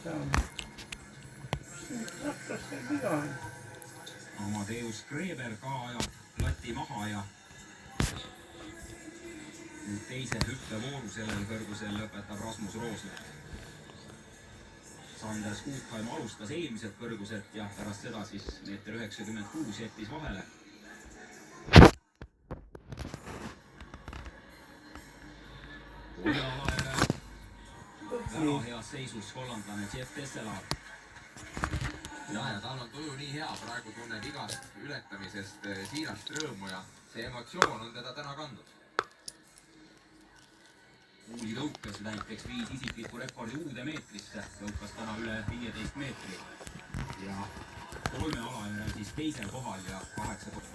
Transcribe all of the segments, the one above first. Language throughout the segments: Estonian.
ta on? Rattas see viga on. Amadeus Kreeber ka ajab lati maha ja nüüd teise hüppevooru sellel kõrgusel lõpetab Rasmus Rooslet. Sander Skuuthaim alustas eelmiselt kõrguselt ja pärast seda siis 1,96 m jättis vahele. Väga heas seisus hollandlane Jeff Tesselaar. Ja tal on tuju nii hea, praegu tunneb igast ületamisest siirast rõõmu ja see emotsioon on teda täna kandnud. Uuli tõukas näiteks viis isikliku rekordi uude meetrisse, tõukas täna üle 15 meetri ja kolme alajärel siis teisel kohal ja 8 kohal.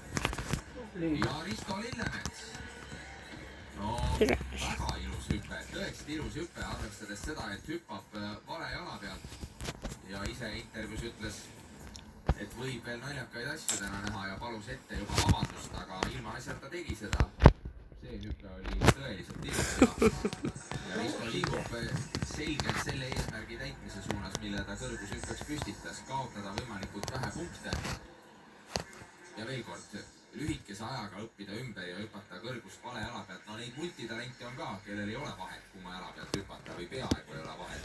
Ja Risto Lillemets. No, väga ilus hüppe, tõesti ilus hüppe, arvestades seda, et hüppab vale jala pealt ja ise intervjuus ütles, et võib veel naljakaid asju täna näha ja palus ette juba vabandust, aga ilma asjata tegi seda. See hüppe oli tõeliselt ilus ja Risto liigub selgelt selle eesmärgi täitmise suunas, mille ta kõrgushüppeks püstitas, kaotada võimalikult vähe punkte. Ja veel kord, lühikese ajaga õppida ümber ja hüpata kõrgust vale jala pealt. No neid multitalente on ka, kellel ei ole vahet, kumma jala pealt hüpata või peaaegu ei ole vahet.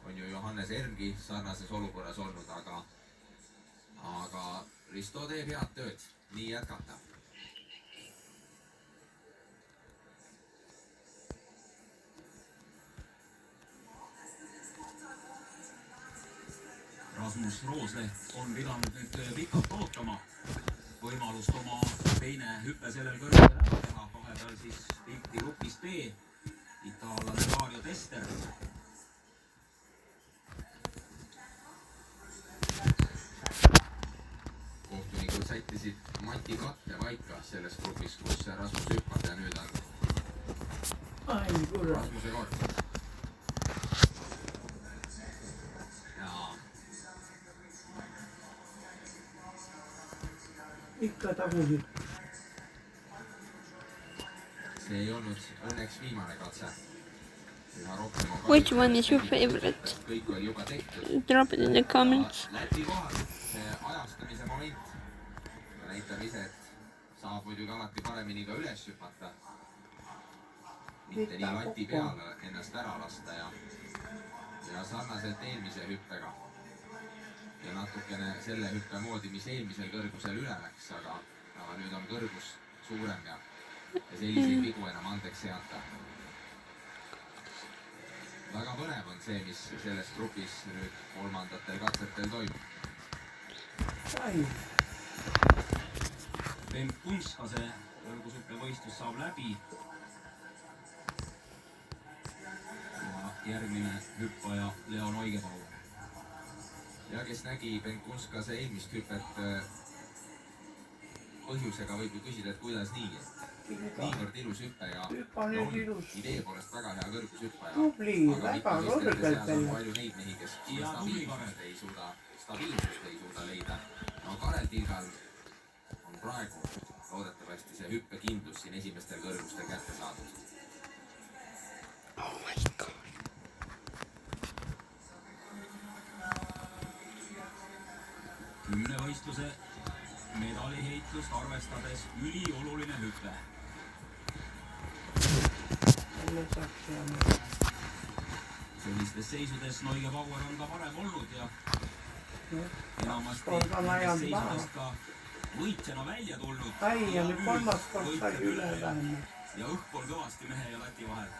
On ju Johannes Ermgi sarnases olukorras olnud, aga Risto teeb head tööd, nii jätkata. Rasmus Rooslet on pidanud nüüd pikalt ootama võimalust oma teine hüppe sellel kõrgusel ära teha. Vahepeal siis pilti grupis B, itaallane Mario Tester. Kohtunikud sättisid Mati Katte paika selles grupis, kus Rasmus hüppab ja nüüd on Rasmuse kord. Ikka tagusid. See ei olnud õnneks viimane katse. Which one is your favorite? Kõik oli juba tehtud. Drop it in the comments. Läti kohal see ajastamise moment. Näitab ise, et saab muidugi alati paremini ka üles hüpata. Mitte nii lati peale ennast ära lasta ja sarnaselt eelmise hüppega. Ja natukene selle hüppe moodi, mis eelmisel kõrgusel üle läks, aga nüüd on kõrgus suurem ja selliseid vigu enam andeks ei anta. Väga põnev on see, mis selles grupis nüüd kolmandatel katsetel toimub. Bent Kunskase kõrgushüppevõistlus saab läbi. Ja järgmine hüppaja Leo Neugebauer. Ja kes nägi Bent Kunskase eelmist hüpet põhjusega võib ju küsida, et kuidas nii, et niivõrd ilus hüppe ja idee poolest väga hea kõrgushüppaja. Tubli, väga kõrgelt on palju neid mehi, kes stabiilsust ei suuda leida. No Karel Tilgal on praegu loodetavasti see hüppekindlus siin esimestel kõrgustel kätte saadud. Oh my god. Kümnevõistluse medaliheitlust arvestades ülioluline hüpe. Sellistes seisudes Neugebauer on ka varem olnud ja enamasti seisudest ka võitjana välja tulnud. Ja nüüd kolmas kord sai üle vähemalt. Ja õhk on kõvasti mehe ja lati vahel.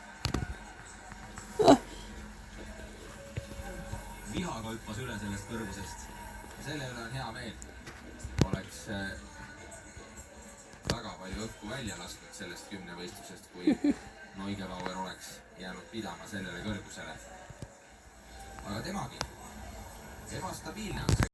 Vihaga hüppas üle sellest kõrgusest. Selle üle on hea meel. Oleks väga palju õhku välja lasknud sellest kümnevõistlusest, kui Neugebauer oleks jäänud pidama sellele kõrgusele. Aga temagi ebastabiilne on see.